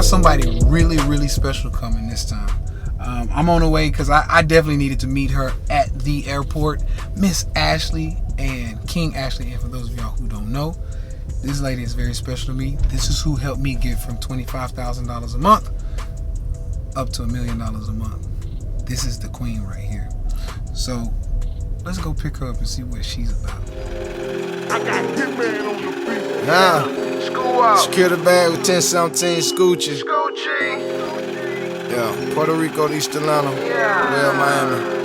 got somebody really, really special coming this time. I'm on the way because I definitely needed to meet her at the airport. Miss Ashley and King Ashley. And for those of y'all who don't know, this lady is very special to me. This is who helped me get from $25,000 a month up to $1 million a month. This is the queen right here. So let's go pick her up and see what she's about. I got Hitman on the beat. School out. Secure the bag with 1017 Scoochie. Scoochie. Yeah, Puerto Rico, East Atlanta. Yeah. Well, Miami.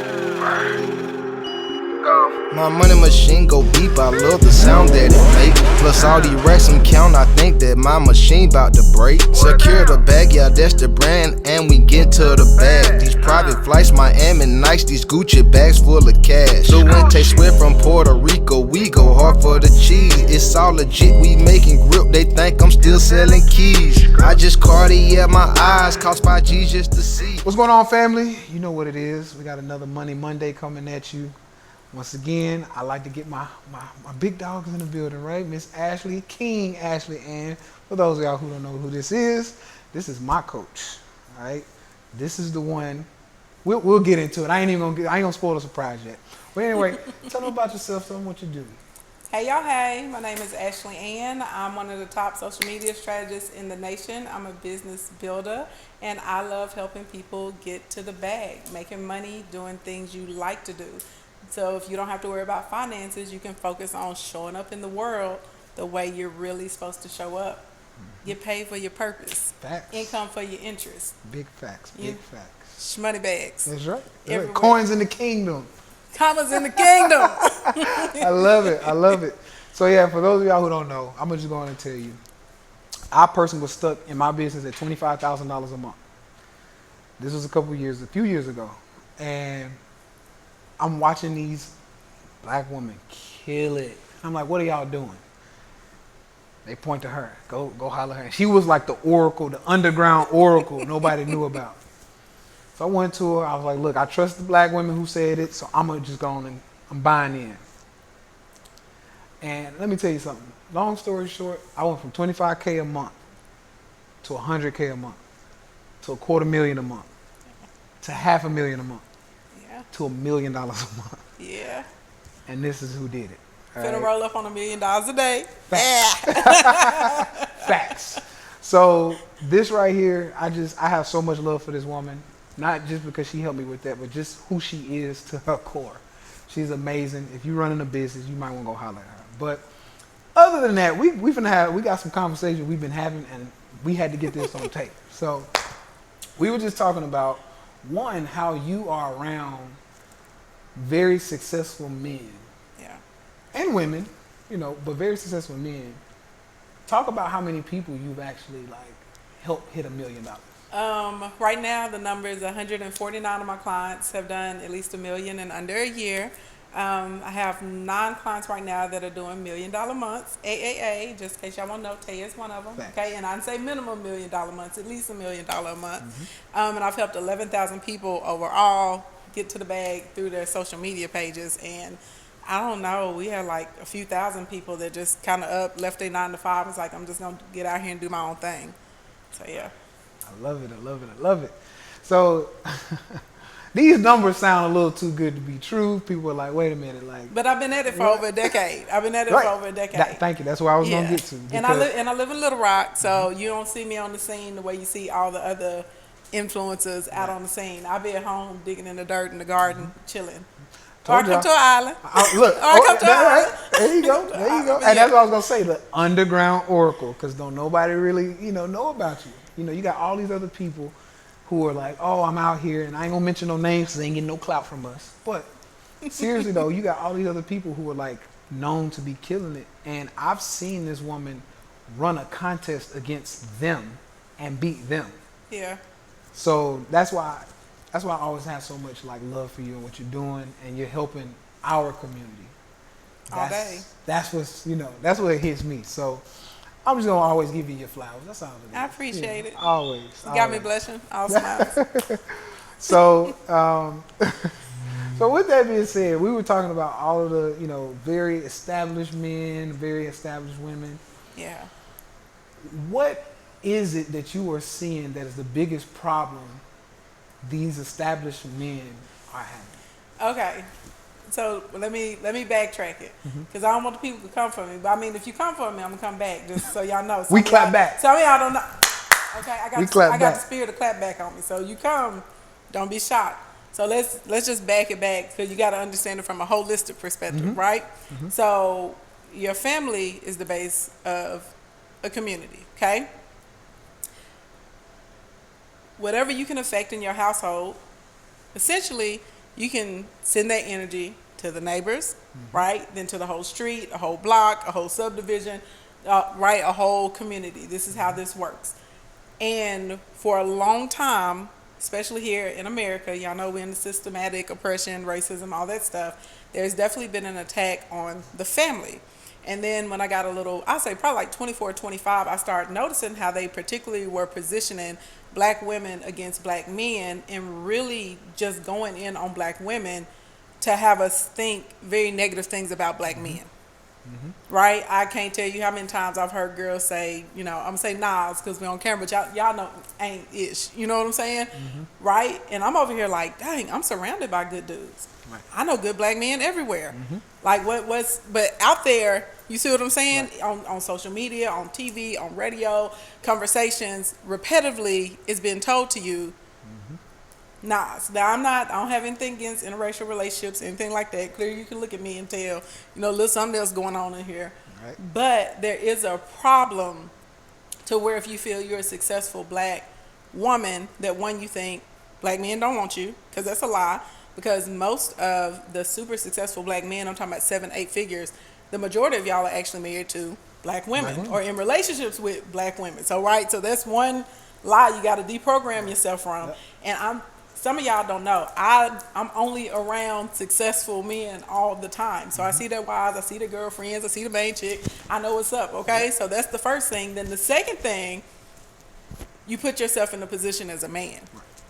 Go. My money machine go beep, I love the sound that it make. Plus all these racks I'm count, I think that my machine bout to break. Secure the bag, yeah, that's the brand, and we get to the bag. These private flights, Miami nice, these Gucci bags full of cash. So when they sweat from Puerto Rico, we go hard for the cheese. It's all legit, we making grip, they think I'm still selling keys. I just Cartier my eyes, cost by G's just to see. What's going on, family? You know what it is. We got another Money Monday coming at you. Once again, I like to get my big dogs in the building, right? Miss Ashley, King Ashley, and for those of y'all who don't know who this is my coach, all right? This is the one. We'll get into it. I ain't gonna spoil the surprise yet. But anyway, tell them about yourself. Tell them what you do. Hey y'all, hey, my name is Ashley Ann. I'm one of the top social media strategists in the nation. I'm a business builder, and I love helping people get to the bag, making money, doing things you like to do. So if you don't have to worry about finances, you can focus on showing up in the world the way you're really supposed to show up. Get paid for your purpose. Facts. Income for your interest. Big facts. Big facts. Shmoney bags. That's right. Everywhere. Coins in the kingdom. Commas in the kingdom. I love it. I love it. So yeah, for those of y'all who don't know, I'm just going to tell you. I personally was stuck in my business at $25,000 a month. This was a few years ago. And I'm watching these black women kill it. I'm like, what are y'all doing? They point to her. Go holler at her. And she was like the oracle, the underground oracle nobody knew about. So I went to her. I was like, look, I trust the black women who said it, so I'm going to just go on and I'm buying in. And let me tell you something. Long story short, I went from $25K a month to $100K a month to $250,000 a month to $500,000 a month. To $1 million a month. Yeah. And this is who did it. Finna roll up on $1 million a day. Facts. Facts. So this right here, I have so much love for this woman. Not just because she helped me with that, but just who she is to her core. She's amazing. If you're running a business, you might want to go holler at her. But other than that, we got some conversations we've been having, and we had to get this on tape. So we were just talking about, one, how you are around very successful men. Yeah. And women, but very successful men. Talk about how many people you've actually helped hit $1 million. Right now the number is 149 of my clients have done at least $1 million in under a year. I have 9 clients right now that are doing $1 million months. AAA, just in case y'all want to know, Tay is one of them. Thanks. Okay, and I say minimum $1 million months, at least $1 million a month. And I've helped 11,000 people overall get to the bag through their social media pages. And I don't know, we had like a few thousand people that just kind of left their 9 to 5. It's like, I'm just gonna get out here and do my own thing. So yeah. I love it. I love it. I love it. So these numbers sound a little too good to be true. People are like, wait a minute, But I've been at it for over a decade. Thank you. That's where I was gonna get to. And I live in Little Rock, so you don't see me on the scene the way you see all the other influencers out on the scene. I'll be at home digging in the dirt in the garden, chilling. Or I come to an island. There you go. And that's what I was gonna say. The underground oracle, because don't nobody really, know about you. You got all these other people who are like, oh, I'm out here, and I ain't gonna mention no names because they ain't getting no clout from us. But seriously though, you got all these other people who are known to be killing it. And I've seen this woman run a contest against them and beat them. Yeah. So that's why I always have so much love for you and what you're doing, and you're helping our community. All day. That's that's what hits me. So I'm just gonna always give you your flowers. That's all it is. I appreciate it. Always. You got me blushing. All smiles. So, so with that being said, we were talking about all of the, very established men, very established women. Yeah. What is it that you are seeing that is the biggest problem these established men are having? Okay. So let me backtrack it, because I don't want the people to come for me. But I mean, if you come for me, I'm gonna come back, just so y'all know. We clap back. Some of y'all don't know. Okay, I We clap got back. the spirit of clap back on me. So you come, don't be shocked. So let's just back it back, because you got to understand it from a holistic perspective, right? So your family is the base of a community. Okay. Whatever you can affect in your household, essentially, you can send that energy to the neighbors, right? Then to the whole street, a whole block, a whole subdivision, right? A whole community. This is how this works. And for a long time, especially here in America, y'all know we're in the systematic oppression, racism, all that stuff. There's definitely been an attack on the family. And then when I got a little, I'll say probably like 24, 25, I started noticing how they particularly were positioning black women against black men, and really just going in on black women to have us think very negative things about black men. Right? I can't tell you how many times I've heard girls say, I'm gonna say Nas because we're on camera, but y'all know ain't ish. You know what I'm saying? Right? And I'm over here like, dang, I'm surrounded by good dudes. Right. I know good black men everywhere. Like but out there, you see what I'm saying? Right. On social media, on TV, on radio, conversations, repetitively it's been told to you, Nas. Now I don't have anything against interracial relationships, anything like that. Clearly you can look at me and tell, there's something else going on in here. Right. But there is a problem to where if you feel you're a successful black woman, that one, you think black men don't want you, because that's a lie. Because most of the super successful black men, I'm talking about 7, 8 figures, the majority of y'all are actually married to black women or in relationships with black women. So so that's one lie you got to deprogram yourself from. Yep. And some of y'all don't know, I'm only around successful men all the time. So I see their wives, I see their girlfriends, I see the main chick. I know what's up, okay? Yep. So that's the first thing. Then the second thing, you put yourself in a position as a man,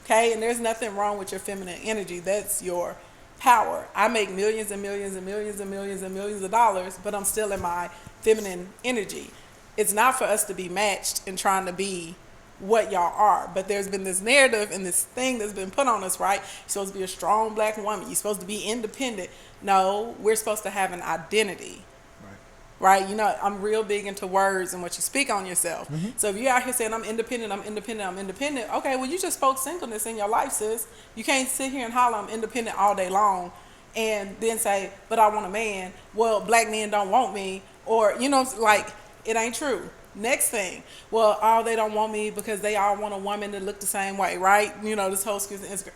okay? And there's nothing wrong with your feminine energy. That's your power. I make millions and millions and millions and millions and millions of dollars, but I'm still in my feminine energy. It's not for us to be matched and trying to be what y'all are, but there's been this narrative and this thing that's been put on us, right? You're supposed to be a strong black woman, you're supposed to be independent. No, we're supposed to have an identity, right? I'm real big into words and what you speak on yourself. So if you're out here saying I'm independent, okay, well, you just spoke singleness in your life, sis. You can't sit here and holler I'm independent all day long and then say, but I want a man. Well, black men don't want me, or it ain't true. Next thing, well, they don't want me because they all want a woman that look the same way, right? This whole excuse and Instagram.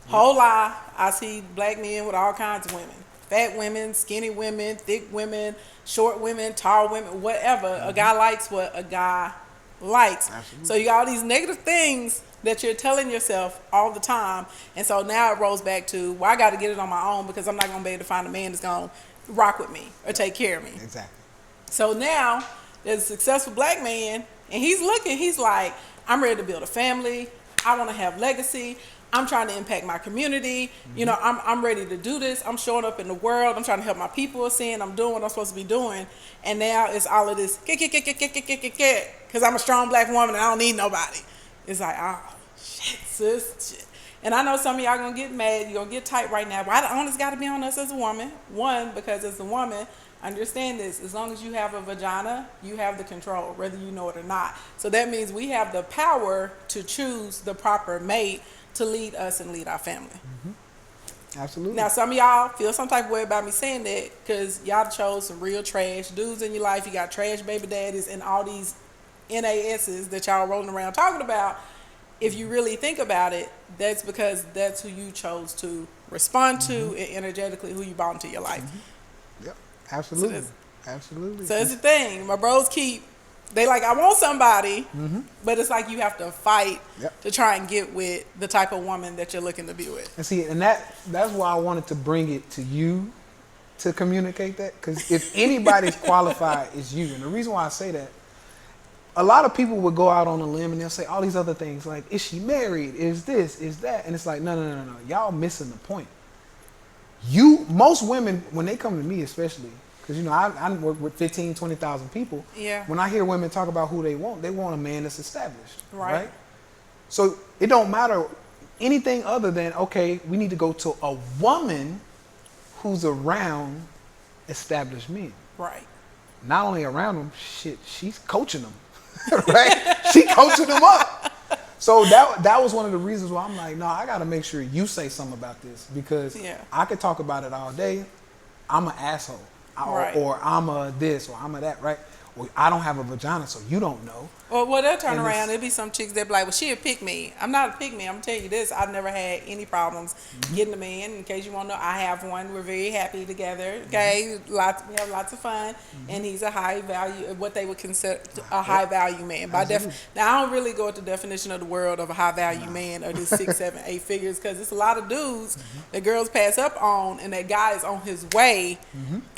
Whole lie. I see black men with all kinds of women. Fat women, skinny women, thick women, short women, tall women, whatever. A guy likes what a guy likes. Absolutely. So you got all these negative things that you're telling yourself all the time. And so now it rolls back to, I got to get it on my own because I'm not going to be able to find a man that's going to rock with me or take care of me. Exactly. So now there's a successful black man, and he's like, I'm ready to build a family. I want to have legacy. I'm trying to impact my community. I'm ready to do this. I'm showing up in the world. I'm trying to help my people, saying I'm doing what I'm supposed to be doing. And now it's all of this, because I'm a strong black woman and I don't need nobody. It's like, oh, shit, sis, shit. And I know some of y'all going to get mad. You're going to get tight right now. Why the onus got to be on us as a woman? One, because as a woman, understand this, as long as you have a vagina, you have the control, whether you know it or not. So that means we have the power to choose the proper mate to lead us and lead our family. Absolutely. Now, some of y'all feel some type of way about me saying that because y'all chose some real trash dudes in your life. You got trash baby daddies and all these NASs that y'all rolling around talking about. If you really think about it, that's because that's who you chose to respond to and energetically who you brought into your life. Yep. Absolutely. Absolutely. So it's the thing. My bros they like, I want somebody, but it's like you have to fight to try and get with the type of woman that you're looking to be with. And see, and that's why I wanted to bring it to you to communicate that, because if anybody's qualified, it's you. And the reason why I say that, a lot of people would go out on a limb and they'll say all these other things like, is she married? Is this? Is that? And it's like, no. Y'all missing the point. Most women, when they come to me especially, Because, you know, I work with 15, 20,000 people. Yeah. When I hear women talk about who they want a man that's established. Right. So it don't matter anything other than, okay, we need to go to a woman who's around established men. Right. Not only around them, shit, she's coaching them. Right? She coaching them up. So that was one of the reasons why I'm like, no, I got to make sure you say something about this, because I could talk about it all day. I'm an asshole. Right. Or I'm a this, or I'm a that, right? Or I don't have a vagina, so you don't know. Well, they'll turn around. There'll be some chicks that be like, well, she a pick me. I'm not a pick me. I'm going to tell you this. I've never had any problems getting a man. In case you want to know, I have one. We're very happy together. Okay. We have lots of fun. And he's a high value, what they would consider a high value man. Now, I don't really go with the definition of the world of a high value man or this 6, 7, 8 figures, because it's a lot of dudes that girls pass up on, and that guy is on his way,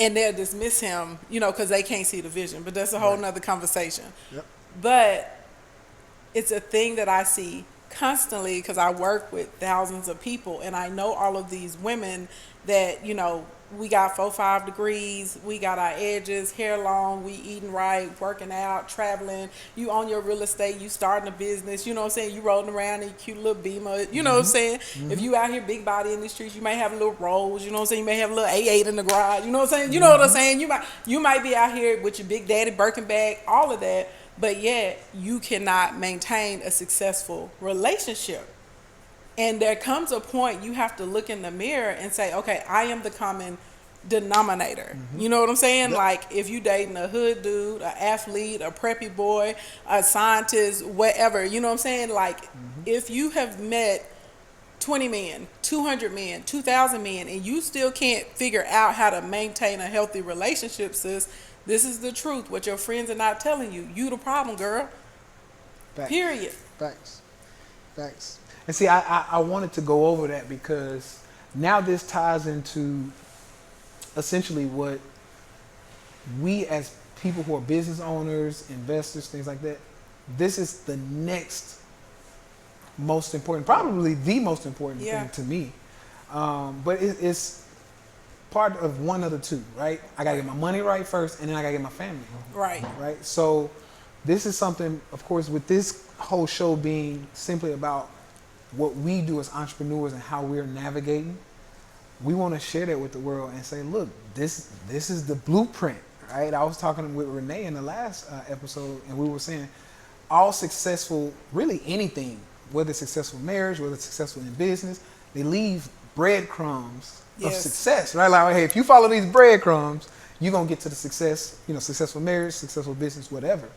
and they'll dismiss him, you know, because they can't see the vision. But that's a whole nother conversation. Yep. But it's a thing that I see constantly, because I work with thousands of people, and I know all of these women that, you know, we got 4, 5 degrees, we got our edges, hair long, we eating right, working out, traveling, you own your real estate, you starting a business, you know what I'm saying, you rolling around in a cute little Beamer, you know what I'm saying, if you out here big body in the streets, you may have a little Rolls, you know what I'm saying, you may have a little A8 in the garage, you know what I'm saying, you know what I'm saying, you might be out here with your big daddy Birkin bag, all of that, but yet you cannot maintain a successful relationship. And there comes a point you have to look in the mirror and say, okay, I am the common denominator. You know what I'm saying? Yep. Like, if you dating a hood dude, an athlete, a preppy boy, a scientist, whatever, you know what I'm saying? Like, if you have met 20 men, 200 men, 2,000 men, and you still can't figure out how to maintain a healthy relationship, sis, this is the truth. What your friends are not telling you. You the problem, girl. Facts. Period. Facts. And see, I wanted to go over that because now this ties into essentially what we as people who are business owners, investors, things like that, this is the next most important, probably the most important thing to me. But it's part of one of the two, right? I gotta get my money right first, and then I gotta get my family Right. right? So this is something, of course, with this whole show being simply about what we do as entrepreneurs and how we're navigating, we want to share that with the world and say, look, this is the blueprint, right? I was talking with Renee in the last episode, and we were saying all successful, really anything, whether it's successful marriage, whether it's successful in business, they leave breadcrumbs of success, right? Like, hey, if you follow these breadcrumbs, you're going to get to the success, you know, successful marriage, successful business, whatever.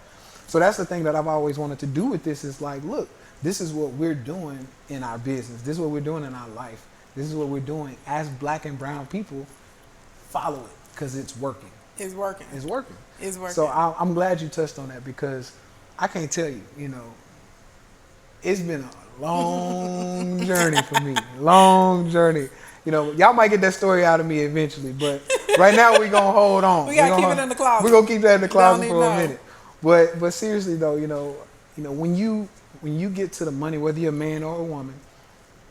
So that's the thing that I've always wanted to do with this is like, look, this is what we're doing in our business. This is what we're doing in our life. This is what we're doing as black and brown people. Follow it because it's working. It's working. It's working. It's working. So I'm glad you touched on that because I can't tell you, you know, it's been a long journey for me. Long journey. You know, y'all might get that story out of me eventually, but right now we're going to hold on. We got to keep it in the closet. We're going to keep that in the closet for a know. minute. But seriously though, you know, when you get to the money, whether you're a man or a woman,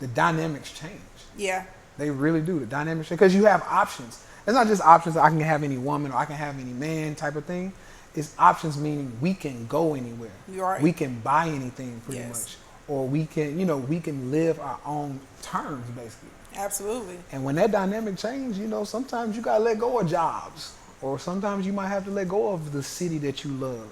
the dynamics change. Yeah. They really do. The dynamics change because you have options. It's not just options. I can have any woman or I can have any man type of thing. It's options meaning we can go anywhere. You're right. We can buy anything pretty much, or we can, you know, we can live our own terms basically. Absolutely. And when that dynamic change, you know, sometimes you gotta let go of jobs, or sometimes you might have to let go of the city that you love.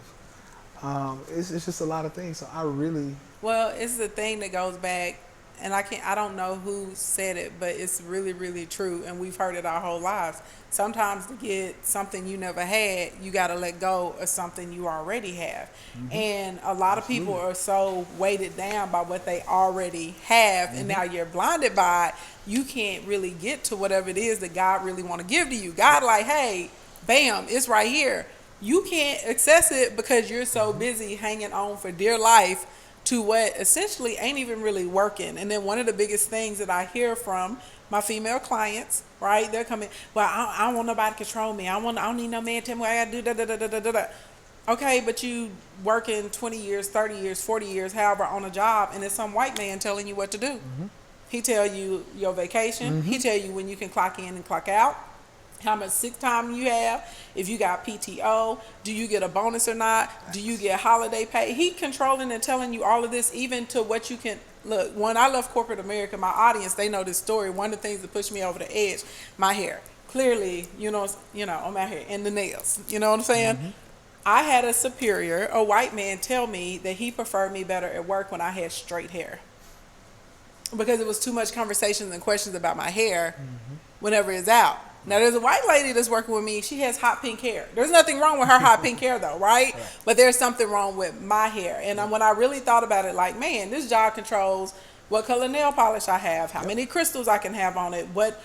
It's just a lot of things. So I really. Well, it's the thing that goes back, and I don't know who said it, but it's really, really true, and we've heard it our whole lives. Sometimes to get something you never had, you got to let go of something you already have. And a lot of people are so weighted down by what they already have, and now you're blinded by it. You can't really get to whatever it is that God really want to give to you. God like, hey, bam, it's right here. You can't access it because you're so busy hanging on for dear life to what essentially ain't even really working. And then one of the biggest things that I hear from my female clients, right? They're coming, well, I don't want nobody to control me. I don't need no man to tell me what I got to do, da-da-da-da-da-da. Okay, but you working 20 years, 30 years, 40 years, however, on a job, and it's some white man telling you what to do. He tell you your vacation. He tell you when you can clock in and clock out. how much sick time you have, if you got PTO, do you get a bonus or not, do you get holiday pay. He controlling and telling you all of this, even to what you can. Look, when I left corporate America, my audience, they know this story. One of the things that pushed me over the edge, my hair. Clearly, on my hair and the nails. You know what I'm saying? Mm-hmm. I had a superior, a white man, tell me that he preferred me better at work when I had straight hair, because it was too much conversations and questions about my hair whenever it's out. Now, there's a white lady that's working with me. She has hot pink hair. There's nothing wrong with her hot pink hair, though, right? But there's something wrong with my hair. And when I really thought about it, like, man, this job controls what color nail polish I have, how many crystals I can have on it, what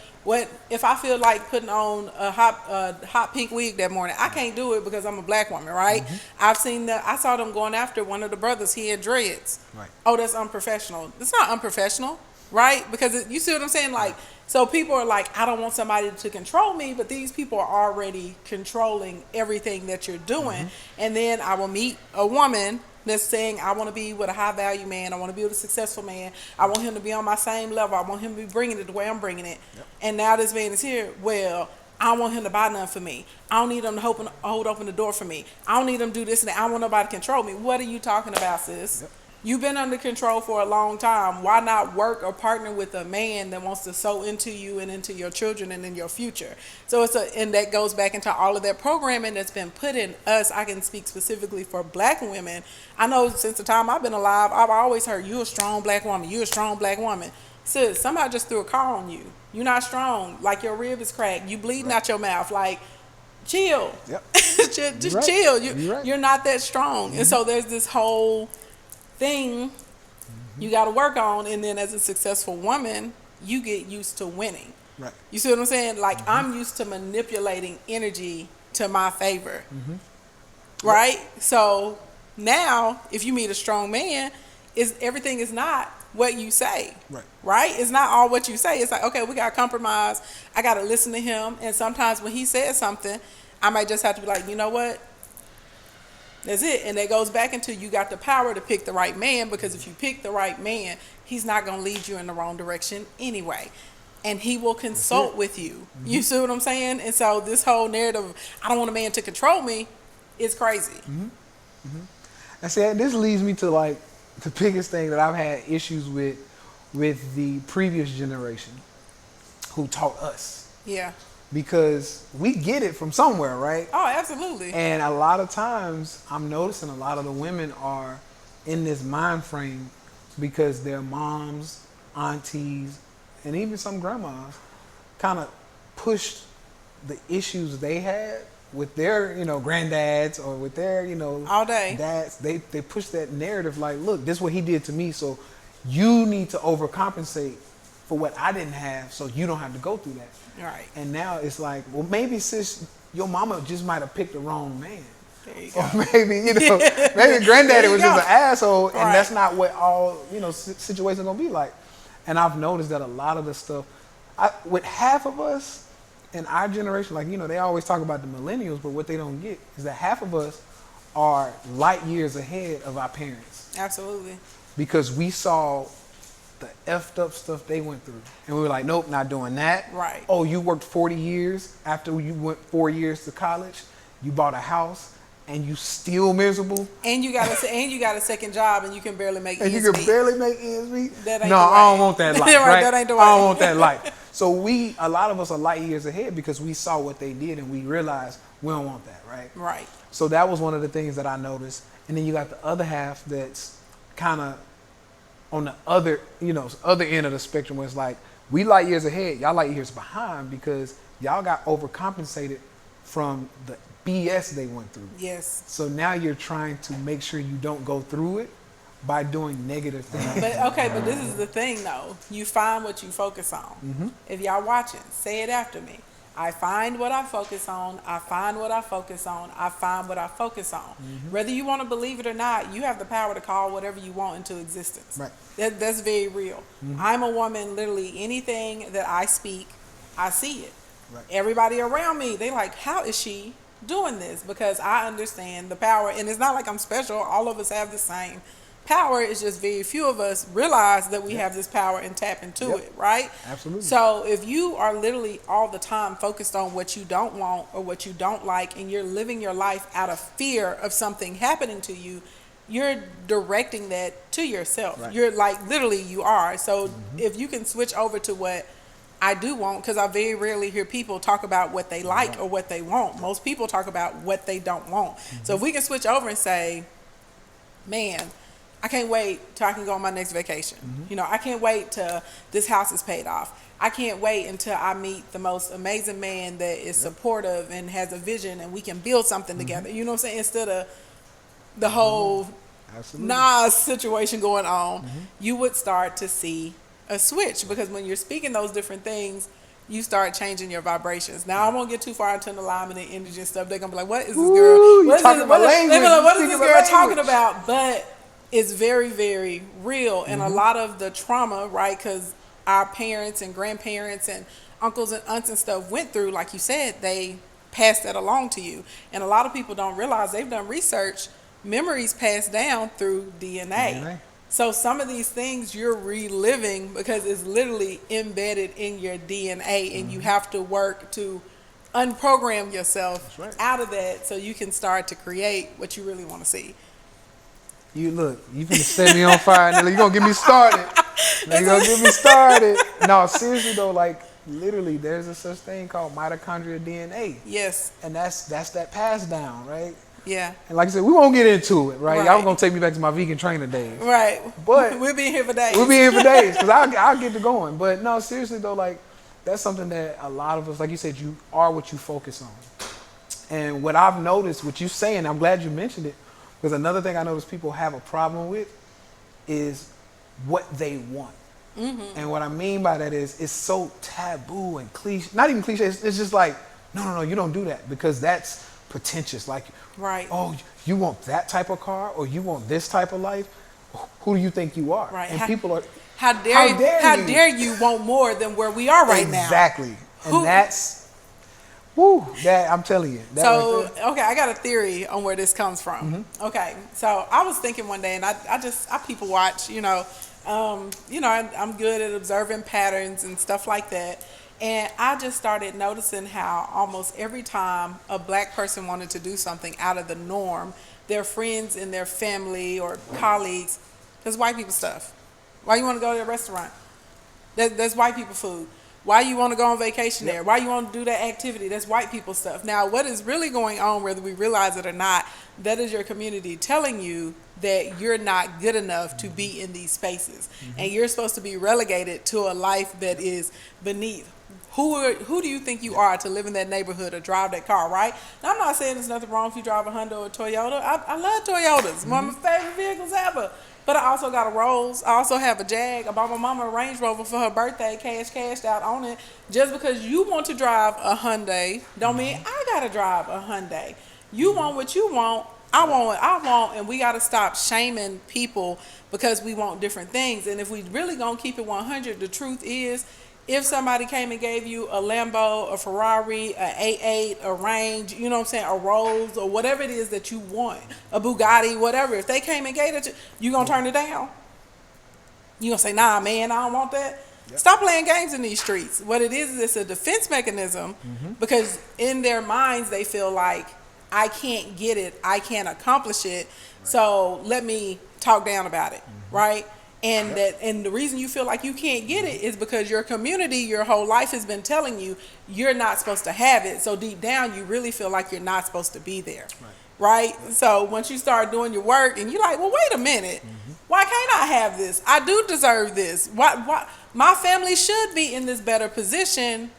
if I feel like putting on a hot pink wig that morning. I can't do it because I'm a black woman, right? I saw them going after one of the brothers. He had dreads. Right. Oh, that's unprofessional. It's not unprofessional, right? Because you see what I'm saying? Like, so people are like, I don't want somebody to control me, but these people are already controlling everything that you're doing. And then I will meet a woman that's saying, I want to be with a high value man. I want to be with a successful man. I want him to be on my same level. I want him to be bringing it the way I'm bringing it. Yep. And now this man is here. Well, I don't want him to buy nothing for me. I don't need him to hold open the door for me. I don't need him to do this and that. I don't want nobody to control me. What are you talking about, sis? Yep. You've been under control for a long time. Why not work or partner with a man that wants to sow into you and into your children and in your future? So and that goes back into all of that programming that's been put in us. I can speak specifically for black women. I know since the time I've been alive, I've always heard, you a strong black woman. You a strong black woman. Sis, somebody just threw a car on you. You're not strong. Like, your rib is cracked. You bleeding out your mouth. Like, chill. Yep. just chill. You're not that strong. And so there's this whole thing you got to work on, and then as a successful woman, you get used to winning. Right. You see what I'm saying? Like, I'm used to manipulating energy to my favor. Right? Yep. So now, if you meet a strong man, everything is not what you say. Right? It's not all what you say. It's like, okay, we got to compromise. I got to listen to him. And sometimes when he says something, I might just have to be like, you know what? That's it. And that goes back into, you got the power to pick the right man, because if you pick the right man, he's not going to lead you in the wrong direction anyway. And he will consult with you. You see what I'm saying? And so this whole narrative, I don't want a man to control me, is crazy. And see, this leads me to, like, the biggest thing that I've had issues with the previous generation who taught us. Yeah. Because we get it from somewhere, right? Oh, absolutely. And a lot of times, I'm noticing a lot of the women are in this mind frame because their moms, aunties, and even some grandmas kind of pushed the issues they had with their, granddads or with their, all day dads. They push that narrative like, look, this is what he did to me, so you need to overcompensate for what I didn't have, so you don't have to go through that. Right. And now it's like, well, maybe sis, your mama just might have picked the wrong man. There you go. Or maybe, maybe granddaddy was just an asshole, and that's not what all, situations are gonna be like. And I've noticed that a lot of the stuff, with half of us in our generation, like, they always talk about the millennials, but what they don't get is that half of us are light years ahead of our parents. Absolutely. Because we saw the effed up stuff they went through. And we were like, nope, not doing that. Right. Oh, you worked 40 years after you went 4 years to college. You bought a house and you still miserable. And you got a second job and you can barely make ends meet. And you can barely make ends meet? That ain't no, the way. I don't want that life, right? That ain't the way. I don't want that life. So a lot of us are light years ahead because we saw what they did and we realized we don't want that, right? Right. So that was one of the things that I noticed. And then you got the other half that's kind of on the other, other end of the spectrum, where it's like, we light years ahead, y'all light years behind because y'all got overcompensated from the BS they went through. Yes. So now you're trying to make sure you don't go through it by doing negative things. But this is the thing though. You find what you focus on. If y'all watching, say it after me. I find what I focus on. I find what I focus on. I find what I focus on. Whether you want to believe it or not, you have the power to call whatever you want into existence. Right. That's very real. I'm a woman, literally anything that I speak, I see it. Right. Everybody around me, they like, how is she doing this? Because I understand the power. And it's not like I'm special. All of us have the same power. It's just very few of us realize that we have this power and tap into it, right? Absolutely. So if you are literally all the time focused on what you don't want or what you don't like, and you're living your life out of fear of something happening to you, you're directing that to yourself. Right. You're like, literally you are. So if you can switch over to what I do want, because I very rarely hear people talk about what they like or what they want. Most people talk about what they don't want. So if we can switch over and say, man, I can't wait till I can go on my next vacation. You know, I can't wait till this house is paid off. I can't wait until I meet the most amazing man that is supportive and has a vision and we can build something together. You know what I'm saying? Instead of the whole Nas situation going on, you would start to see a switch, because when you're speaking those different things, you start changing your vibrations. Now, I won't get too far into the alignment and energy and stuff. They're gonna be like, "What is this girl? What is this girl talking about?" But it's very, very real, and a lot of the trauma, right? Because our parents and grandparents and uncles and aunts and stuff went through, like you said, they passed that along to you, and a lot of people don't realize they've done research. Memories passed down through DNA. So some of these things you're reliving because it's literally embedded in your DNA, and you have to work to unprogram yourself out of that so you can start to create what you really want to see. You look, you finna set me on fire. You gonna get me started. You gonna get me started. No, seriously though, like literally, there's a such thing called mitochondrial DNA. Yes. And that's that pass down, right? Yeah. And like I said, we won't get into it, right? Y'all gonna take me back to my vegan trainer days. Right. But we'll be here for days. We'll be here for days, because I'll get to going. But no, seriously though, like that's something that a lot of us, like you said, you are what you focus on. And what I've noticed, what you're saying, I'm glad you mentioned it, because another thing I notice people have a problem with is what they want. And what I mean by that is it's so taboo and cliche, not even cliche, it's just like, no, you don't do that, because that's pretentious. Like, oh, you want that type of car, or you want this type of life? Who do you think you are? Right. And people are, how dare you want more than where we are right now? Exactly. And that's, that I'm telling you. So, okay, I got a theory on where this comes from. Okay, so I was thinking one day, and I people watch, I'm good at observing patterns and stuff like that. And I just started noticing how almost every time a black person wanted to do something out of the norm, their friends and their family or colleagues, that's white people stuff. Why you want to go to a restaurant? That's white people food. Why you want to go on vacation there? Why you want to do that activity? That's white people stuff. Now, what is really going on, whether we realize it or not, that is your community telling you that you're not good enough to be in these spaces. And you're supposed to be relegated to a life that is beneath. Who do you think you are to live in that neighborhood or drive that car, right? Now, I'm not saying there's nothing wrong if you drive a Honda or a Toyota. I love Toyotas. One of my favorite vehicles ever. But I also got a Rolls. I also have a Jag. I bought my mama a Range Rover for her birthday, cashed out on it. Just because you want to drive a Hyundai don't mean I got to drive a Hyundai. You want what you want. I want what I want, and we got to stop shaming people because we want different things. And if we really going to keep it 100, the truth is, if somebody came and gave you a Lambo, a Ferrari, a A8, a Range, you know what I'm saying, a Rolls, or whatever it is that you want, a Bugatti, whatever, if they came and gave it to you, going to turn it down? You going to say, nah, man, I don't want that? Yep. Stop playing games in these streets. What it is it's a defense mechanism, because in their minds they feel like, I can't get it, I can't accomplish it, so let me talk down about it, right? And and the reason you feel like you can't get it is because your community, your whole life has been telling you you're not supposed to have it. So deep down, you really feel like you're not supposed to be there, right? So once you start doing your work and you're like, well, wait a minute, why can't I have this? I do deserve this. Why my family should be in this better position.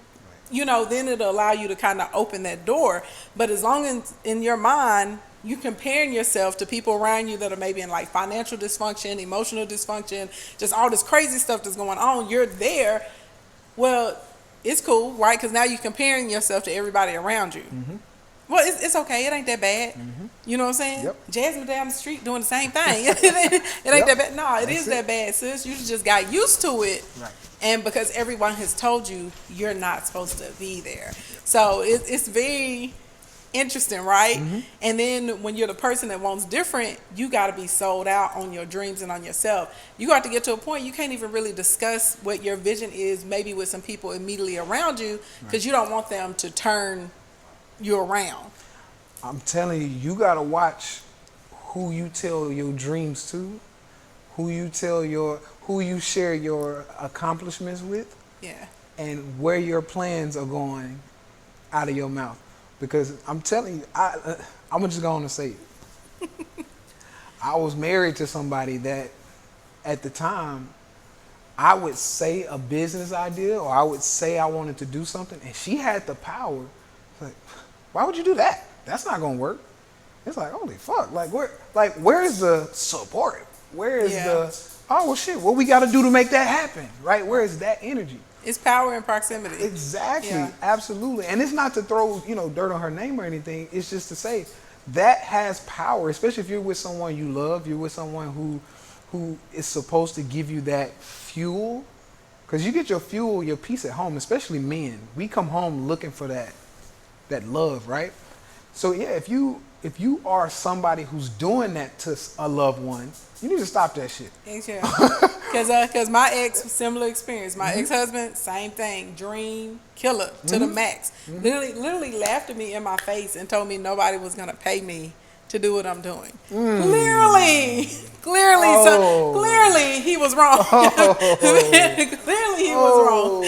Then it'll allow you to kind of open that door. But as long as in your mind, you're comparing yourself to people around you that are maybe in like financial dysfunction, emotional dysfunction, just all this crazy stuff that's going on, you're there. Well, it's cool, right? Because now you're comparing yourself to everybody around you. Well, it's okay. It ain't that bad. You know what I'm saying? Jasmine down the street doing the same thing. It ain't that bad. No, it is that bad, sis. You just got used to it. Right. And because everyone has told you you're not supposed to be there. So it's very interesting, right? And then when you're the person that wants different, you got to be sold out on your dreams and on yourself. You got to get to a point you can't even really discuss what your vision is, maybe with some people immediately around you, because you don't want them to turn you around. I'm telling you, you gotta watch who you tell your dreams to, who you share your accomplishments with, Yeah. and where your plans are going out of your mouth. Because I'm telling you, I'm just going to say it. I was married to somebody that at the time I would say a business idea or I would say I wanted to do something and she had the power. Like, why would you do that? That's not going to work. It's like, holy fuck. Where's the support? Where is oh, well, shit, what we got to do to make that happen, right? Where is that energy? It's power in proximity. Exactly, Yeah. absolutely. And it's not to throw, dirt on her name or anything. It's just to say that has power, especially if you're with someone you love, you're with someone who is supposed to give you that fuel. Because you get your fuel, your peace at home, especially men. We come home looking for that love, right? So yeah, if you are somebody who's doing that to a loved one, you need to stop that shit. Because my ex, similar experience. My ex-husband, same thing. Dream killer to the max. Literally laughed at me in my face and told me nobody was going to pay me to do what I'm doing. Clearly, Oh. so clearly he was wrong. Clearly he was wrong.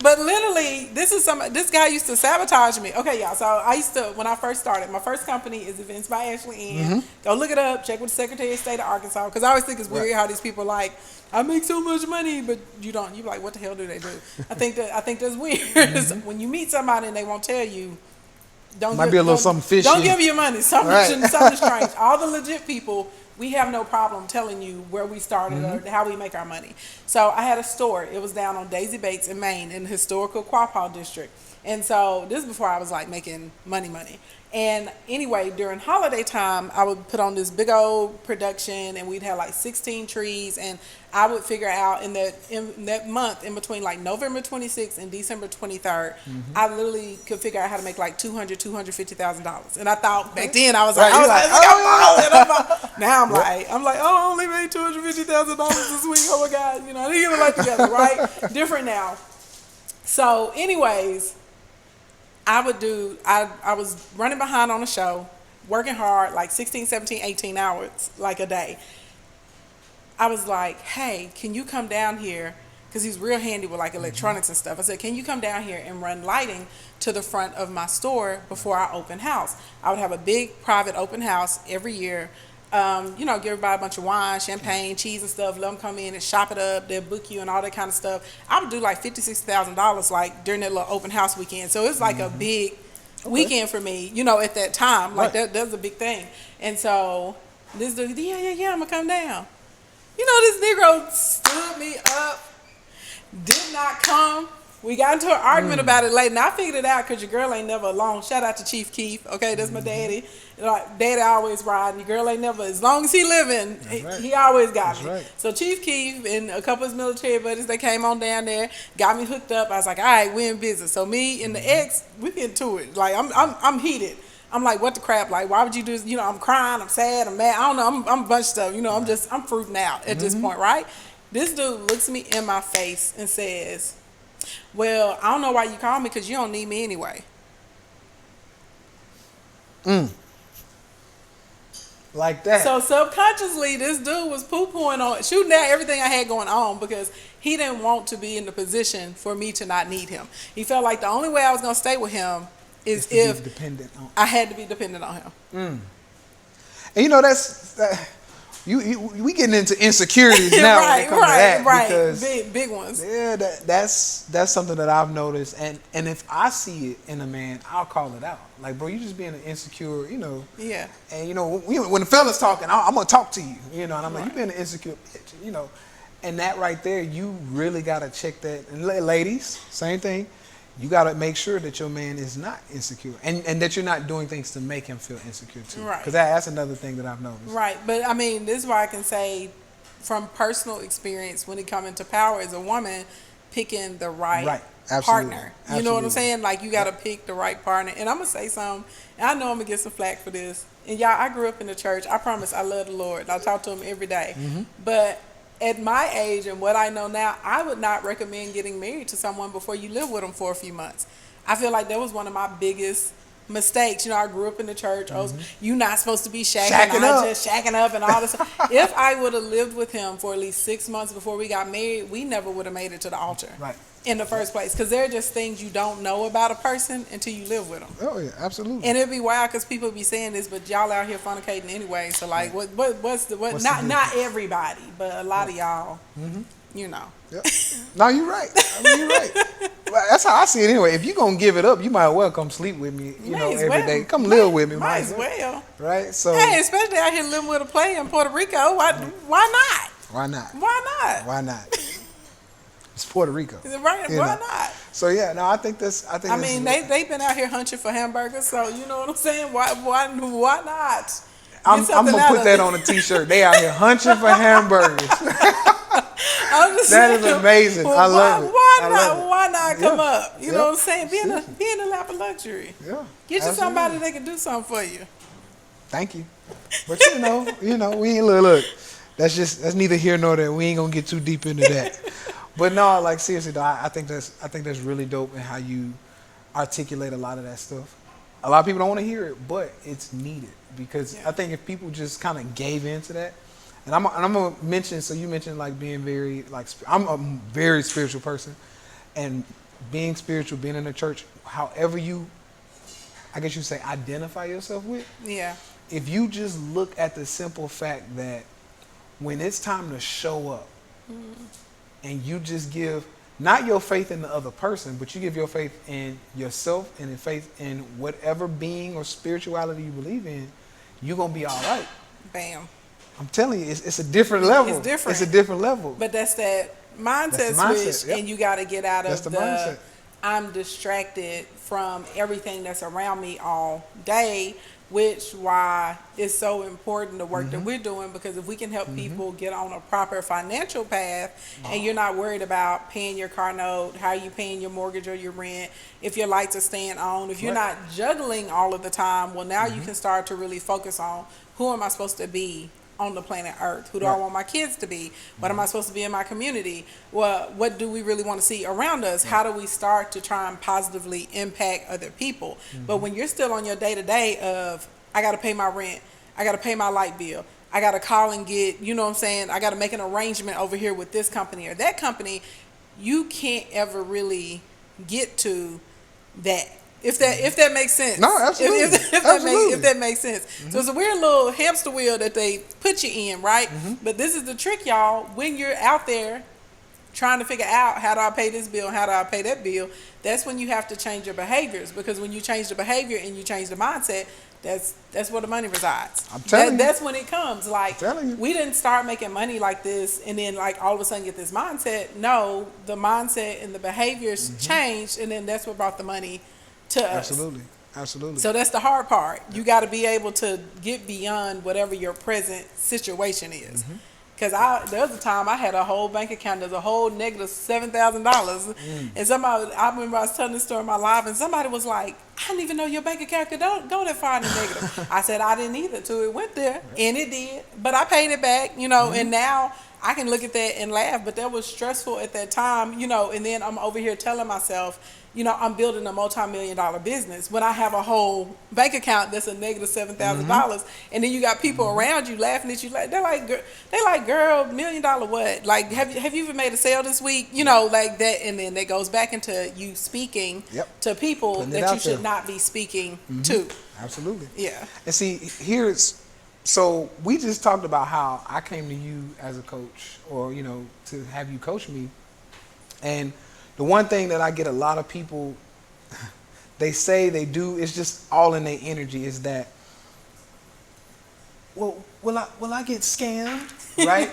But literally, this guy used to sabotage me. Okay, y'all. So I used to, when I first started, my first company is Events by Ashley Ann. Go look it up. Check with the Secretary of State of Arkansas. Because I always think it's weird how these people are like, I make so much money, but you don't. You're like, what the hell do they do? I think that's weird. When you meet somebody and they won't tell you. Might be a little something fishy. Don't give me your money. Something Right. strange. All the legit people, we have no problem telling you where we started or how we make our money. So I had a store. It was down on Daisy Bates in Maine in the historical Quapaw district. And so this is before I was like making money. And anyway, during holiday time, I would put on this big old production and we'd have like 16 trees. And I would figure out in that month, in between like November 26th and December 23rd, I literally could figure out how to make like $250,000. And I thought back then I was like, now I'm like, oh, I only made $250,000 this week. Oh my God, I didn't get my life together, right? Different now. So anyways, I was running behind on a show, working hard, like 16, 17, 18 hours, like a day. I was like, hey, can you come down here? Because he's real handy with like electronics and stuff. I said, can you come down here and run lighting to the front of my store before I open house? I would have a big private open house every year. Give everybody a bunch of wine, champagne, cheese and stuff. Let them come in and shop it up. They'll book you and all that kind of stuff. I would do like $50,000, $60,000 like during that little open house weekend. So it's like a big weekend for me, at that time. Like that's a big thing. And so this dude, yeah, I'm gonna come down. This Negro stood me up, did not come. We got into an argument about it later, and I figured it out because your girl ain't never alone. Shout out to Chief Keef, okay? That's my daddy. Like, daddy always riding. Your girl ain't never, as long as he living, he always got me. Right. So Chief Keef and a couple of his military buddies, they came on down there, got me hooked up. I was like, all right, we in business. So me and the ex, we get to it. Like, I'm heated. I'm like, what the crap? Like, why would you do this? I'm crying, I'm sad, I'm mad. I don't know, I'm a bunch of stuff. I'm fruiting out at this point, right? This dude looks me in my face and says, well, I don't know why you call me because you don't need me anyway. Like that. So subconsciously, this dude was poo-pooing on, shooting down everything I had going on because he didn't want to be in the position for me to not need him. He felt like the only way I was going to stay with him is if I had to be dependent on him. And we getting into insecurities now when it comes to that. Because, big ones. Yeah, that's something that I've noticed. And if I see it in a man, I'll call it out. Like, bro, you just being an insecure, Yeah. And, when the fella's talking, I'm going to talk to you, and I'm like, you being an insecure bitch, And that right there, you really got to check that. And ladies, same thing. You got to make sure that your man is not insecure and that you're not doing things to make him feel insecure too. Right. Because that's another thing that I've noticed. Right. But I mean, this is why I can say from personal experience when it comes into power as a woman, picking the right Absolutely. partner. You know what I'm Absolutely. saying? Like you got to pick the right partner. And I'm gonna say something. And I know I'm gonna get some flack for this. And y'all, I grew up in the church. I promise, I love the Lord. I talk to Him every day. But at my age and what I know now, I would not recommend getting married to someone before you live with them for a few months. I feel like that was one of my biggest mistakes. You know, I grew up in the church. You're not supposed to be Shacking up. just shacking up and all this. If I would have lived with him for at least 6 months before we got married, we never would have made it to the altar. Right. In the first place, because there are just things you don't know about a person until you live with them. Oh yeah, absolutely. And it'd be wild because people be saying this, but y'all out here fornicating anyway. So like, what's the What's not the not everybody, but a lot of y'all, you know. Yep. No, you're right. I mean, you're right. Well, that's how I see it anyway. If you're gonna give it up, you might as well come sleep with me, you know, every day. Come live with me, Might as well. Right? So Hey, especially out here living with a player in Puerto Rico. Why not? why not? Why not? Why not? It's Puerto Rico. Right? You Why know. not? So yeah, no, I think that's. I mean, they've been out here hunching for hamburgers, so you know what I'm saying. Why not? I'm Get something gonna out put of that it. on a T-shirt. They out here hunching for hamburgers. I'm just That is saying, amazing. I love it. Why I not? love it. Why not come Yeah. up? You Yeah. know what I'm saying? Be in Seriously. the lap of luxury. Yeah. Get you absolutely. somebody that can do something for you. Thank you. But you know, we ain't look. That's neither here nor there. We ain't gonna get too deep into that. But no, like seriously, though, I think that's really dope in how you articulate a lot of that stuff. A lot of people don't want to hear it, but it's needed because I think if people just kind of gave into that, and I'm gonna mention. So you mentioned like being very like I'm a very spiritual person, and being spiritual, being in the church, however you, I guess you say, identify yourself with. Yeah. If you just look at the simple fact that when it's time to show up and you just give not your faith in the other person, but you give your faith in yourself and in faith in whatever being or spirituality you believe in, you're going to be all right. Bam. I'm telling you, it's a different level. It's different. It's a different level. But that's that mindset, That's the mindset, switch, yep. and you got to get out That's of the mindset. I'm distracted from everything that's around me all day, which why it's so important the work that we're doing, because if we can help people get on a proper financial path and you're not worried about paying your car note, how you paying your mortgage or your rent, if your lights are staying on, if you're not juggling all of the time, well now you can start to really focus on who am I supposed to be on the planet Earth? Who do I want my kids to be? What am I supposed to be in my community? Well, what do we really want to see around us? How do we start to try and positively impact other people? But when you're still on your day-to-day of, I got to pay my rent, I got to pay my light bill, I got to call and get, you know what I'm saying, I got to make an arrangement over here with this company or that company, you can't ever really get to that. If that makes sense. No, absolutely. If that makes sense. So it's a weird little hamster wheel that they put you in, right? But this is the trick, y'all. When you're out there trying to figure out how do I pay this bill, how do I pay that bill, that's when you have to change your behaviors. Because when you change the behavior and you change the mindset, that's where the money resides. I'm telling you. That's when it comes. Like, telling you. we didn't start making money like this and then like all of a sudden get this mindset. No, the mindset and the behaviors changed, and then that's what brought the money to us. Absolutely. So that's the hard part. You got to be able to get beyond whatever your present situation is. Because the other time I had a whole bank account, there's a whole negative $7,000. And I remember I was telling this story in my live, and somebody was like, I didn't even know your bank account could go that far in the negative. I said, I didn't either till it went there, and it did. But I paid it back, you know, and now I can look at that and laugh, but that was stressful at that time, you know, and then I'm over here telling myself, you know, I'm building a multi-million-dollar business when I have a whole bank account that's a negative $7,000, and then you got people around you laughing at you like they're like, girl, $1 million what? Like, have you even made a sale this week? You know, like that, and then that goes back into you speaking to people Putting it that you out should there. not be speaking to. Absolutely. Yeah. And see, so we just talked about how I came to you as a coach, or, you know, to have you coach me. And the one thing that I get a lot of people, they say they do, it's just all in their energy, is that, well, will I get scammed, right?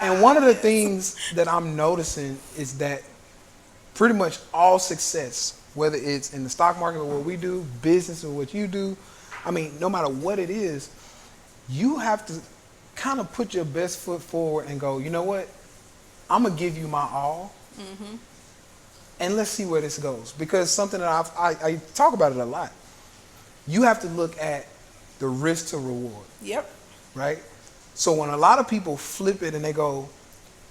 And one of the things that I'm noticing is that pretty much all success, whether it's in the stock market or what we do, business or what you do, I mean, no matter what it is, you have to kind of put your best foot forward and go, you know what? I'm going to give you my all. And let's see where this goes. Because something that I talk about it a lot. You have to look at the risk to reward. Yep. Right? So when a lot of people flip it and they go,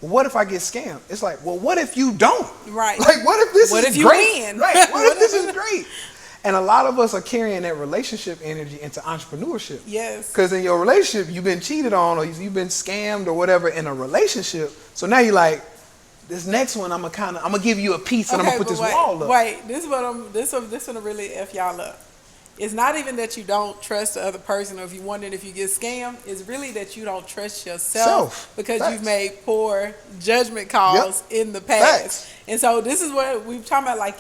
well, what if I get scammed? It's like, well, what if you don't? Right. Like, what if this What is if you great? win? Right. What if this is great? And a lot of us are carrying that relationship energy into entrepreneurship. Yes. Because in your relationship, you've been cheated on or you've been scammed or whatever in a relationship. So now you're like, this next one, I'm gonna give you a piece and I'm gonna put this wall up. Wait, this one really F y'all up. It's not even that you don't trust the other person or if you're wondering if you get scammed. It's really that you don't trust yourself because Facts. you've made poor judgment calls in the past. Facts. And so this is what we're talking about, like,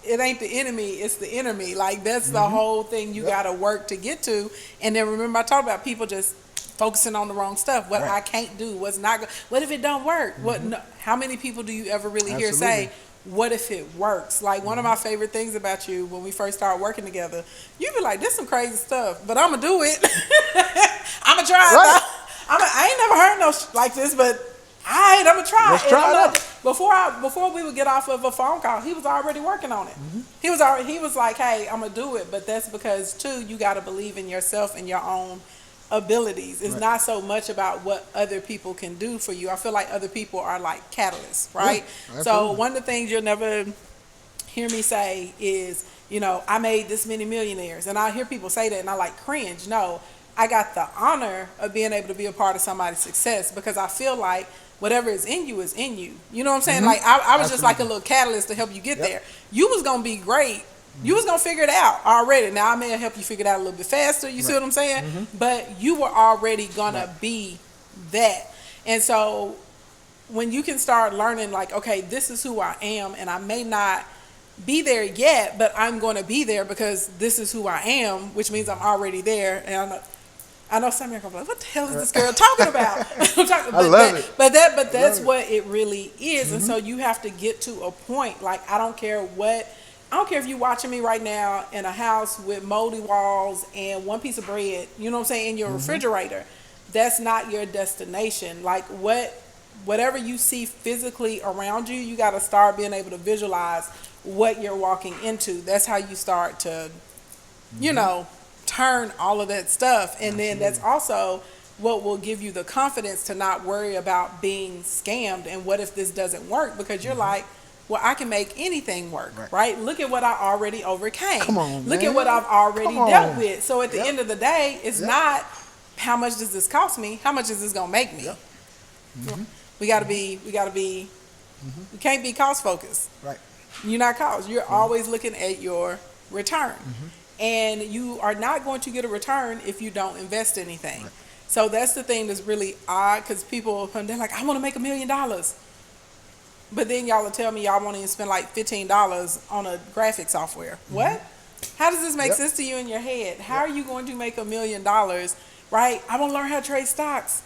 it ain't the enemy, it's the enemy. Like, that's the whole thing you got to work to get to. And then remember, I talked about people just focusing on the wrong stuff. What I can't do, what's not good. What if it don't work? What? No, how many people do you ever really hear say, what if it works? Like, one of my favorite things about you when we first started working together, you be like, this some crazy stuff, but I'm going to do it. I'm going to try it. I ain't never heard no like this, but I'm going to try it. Let's try it out. Before we would get off of a phone call, he was already working on it. He was like, hey, I'm going to do it. But that's because, too, you got to believe in yourself and your own abilities. It's not so much about what other people can do for you. I feel like other people are like catalysts, right? So one of the things you'll never hear me say is, I made this many millionaires. And I hear people say that and I like cringe. No, I got the honor of being able to be a part of somebody's success because I feel like whatever is in you is in you. You know what I'm saying? Like, I was just like a little catalyst to help you get there. You was going to be great. You was going to figure it out already. Now, I may have helped you figure it out a little bit faster. You see what I'm saying? But you were already going to be that. And so when you can start learning, like, okay, this is who I am, and I may not be there yet, but I'm going to be there because this is who I am, which means I'm already there. And I know some of you are like, what the hell is this girl talking about? I love it. But that's what it really is. And so you have to get to a point, like, I don't care if you're watching me right now in a house with moldy walls and one piece of bread, you know what I'm saying, in your refrigerator. That's not your destination. Like, whatever you see physically around you, you got to start being able to visualize what you're walking into. That's how you start to, turn all of that stuff. And then that's also what will give you the confidence to not worry about being scammed and what if this doesn't work, because you're like, well, I can make anything work, right? Look at what I already overcame. Come on, Look man. at what I've already dealt with. So at the end of the day, it's not how much does this cost me? How much is this gonna make me? We gotta be. You can't be cost focused. Right. You're not cost. You're always looking at your return, and you are not going to get a return if you don't invest anything. Right. So that's the thing that's really odd, because people, they're like, I want to make $1 million. But then y'all will tell me y'all won't even spend like $15 on a graphic software. What? How does this make sense to you in your head? How are you going to make $1 million, right? I want to learn how to trade stocks.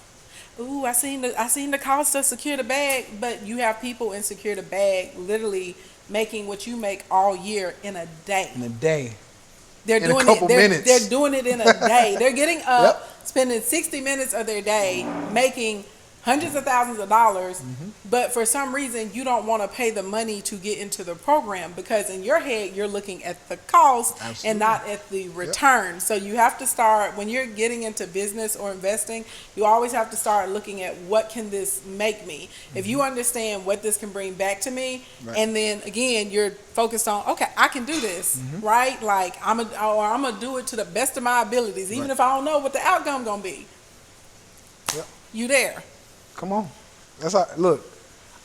Ooh, I seen the cost to secure the bag, but you have people in secure the bag literally making what you make all year in a day. In a day. They're in doing a couple minutes. They're doing it in a day. They're getting up, spending 60 minutes of their day making hundreds of thousands of dollars, but for some reason you don't want to pay the money to get into the program, because in your head you're looking at the cost and not at the return. So you have to start, when you're getting into business or investing, you always have to start looking at, what can this make me? If you understand what this can bring back to me, and then again you're focused on, okay, I can do this, right? Like, I'm gonna do it to the best of my abilities, even if I don't know what the outcome gonna be. You there? Come on. That's how, look,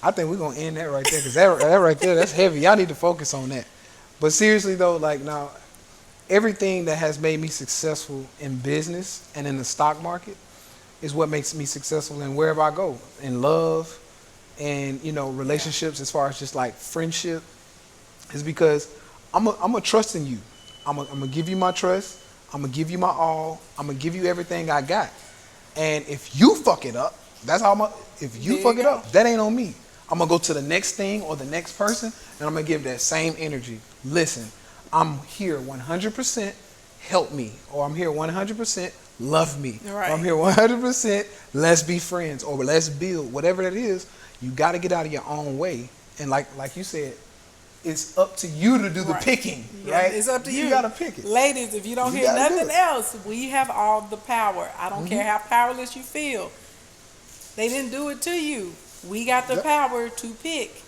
I think we're going to end that right there, because that right there, that's heavy. Y'all need to focus on that. But seriously, though, like, now, everything that has made me successful in business and in the stock market is what makes me successful in wherever I go, in love and, relationships, as far as just like friendship, is because I'm a trust in you. I'm going to give you my trust. I'm going to give you my all. I'm going to give you everything I got. And if you fuck it up, that's how if you fuck it up, that ain't on me. I'm going to go to the next thing or the next person, and I'm going to give that same energy. Listen, I'm here 100%, help me. Or I'm here 100%, love me. Or I'm here 100%, let's be friends, or let's build. Whatever that is, you got to get out of your own way. And like you said, it's up to you to do the Right. picking, Yeah, right? it's up to you. You gotta pick it. Ladies, if you don't You hear gotta do nothing it. else, we have all the power. I don't care how powerless you feel. They didn't do it to you. We got the Yep. power to pick.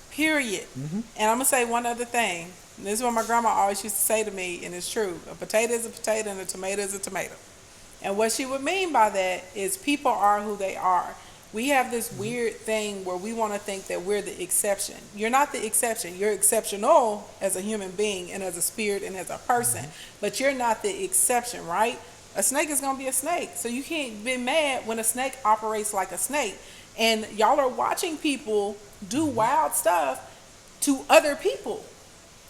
Period. And I'm gonna say one other thing. This is what my grandma always used to say to me, and it's true. A potato is a potato and a tomato is a tomato. And what she would mean by that is people are who they are. We have this weird thing where we want to think that we're the exception. You're not the exception. You're exceptional as a human being and as a spirit and as a person, but you're not the exception, right? A snake is going to be a snake. So you can't be mad when a snake operates like a snake. And y'all are watching people do wild stuff to other people.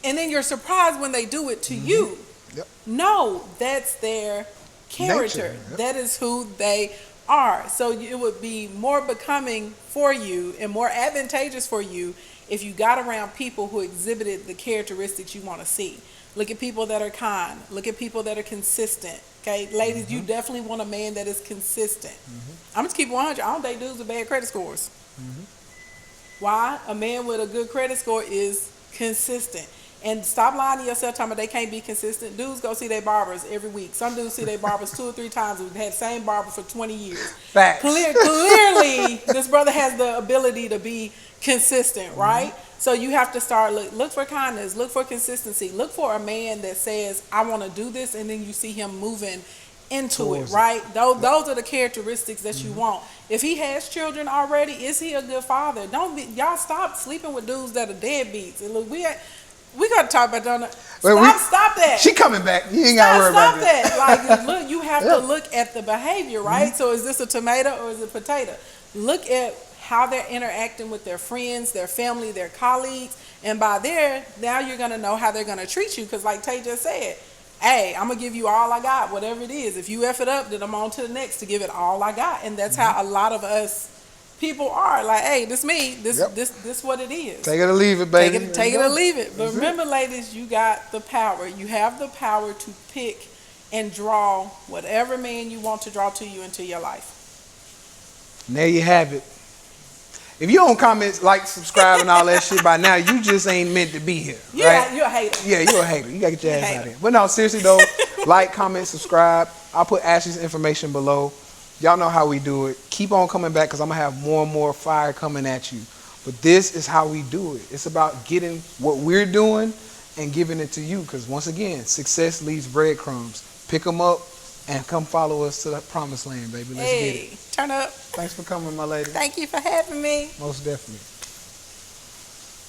And then you're surprised when they do it to you. Yep. No, that's their character. Nature, yep. That is who they are. So it would be more becoming for you and more advantageous for you if you got around people who exhibited the characteristics you want to see. Look at people that are kind. Look at people that are consistent. Okay, ladies, you definitely want a man that is consistent. I'm just keep 100. I don't date dudes with bad credit scores. Why? A man with a good credit score is consistent. And stop lying to yourself talking about they can't be consistent. Dudes go see their barbers every week. Some dudes see their barbers 2 or 3 times. We've had the same barber for 20 years. Facts. Clearly, this brother has the ability to be consistent, right? So you have to start, look for kindness, look for consistency. Look for a man that says, I want to do this, and then you see him moving into Towards it, right? Those are the characteristics that you want. If he has children already, is he a good father? Y'all stop sleeping with dudes that are deadbeats. And look, we got to talk about that. Stop that. She coming back. You ain't got to worry Stop about that. Like, look, you have to look at the behavior, right? So is this a tomato or is it a potato? Look at how they're interacting with their friends, their family, their colleagues, and by there, now you're gonna know how they're gonna treat you. Because like Tay just said, hey, I'm gonna give you all I got, whatever it is. If you F it up, then I'm on to the next to give it all I got. And that's how a lot of us people are. Like, hey, this me, this what it is. Take it or leave it, baby. Take it or leave it. But remember, ladies, you got the power. You have the power to pick and draw whatever man you want to draw to you into your life. And there you have it. If you don't comment, like, subscribe, and all that shit by now, you just ain't meant to be here. Right? You're a hater. Yeah, you're a hater. You gotta get your ass out of here. But no, seriously though, like, comment, subscribe. I'll put Ashley's information below. Y'all know how we do it. Keep on coming back because I'm gonna have more and more fire coming at you. But this is how we do it. It's about getting what we're doing and giving it to you. Because once again, success leaves breadcrumbs. Pick them up and come follow us to the promised land, baby. Let's get it. Turn up. Thanks for coming, my lady. Thank you for having me. Most definitely.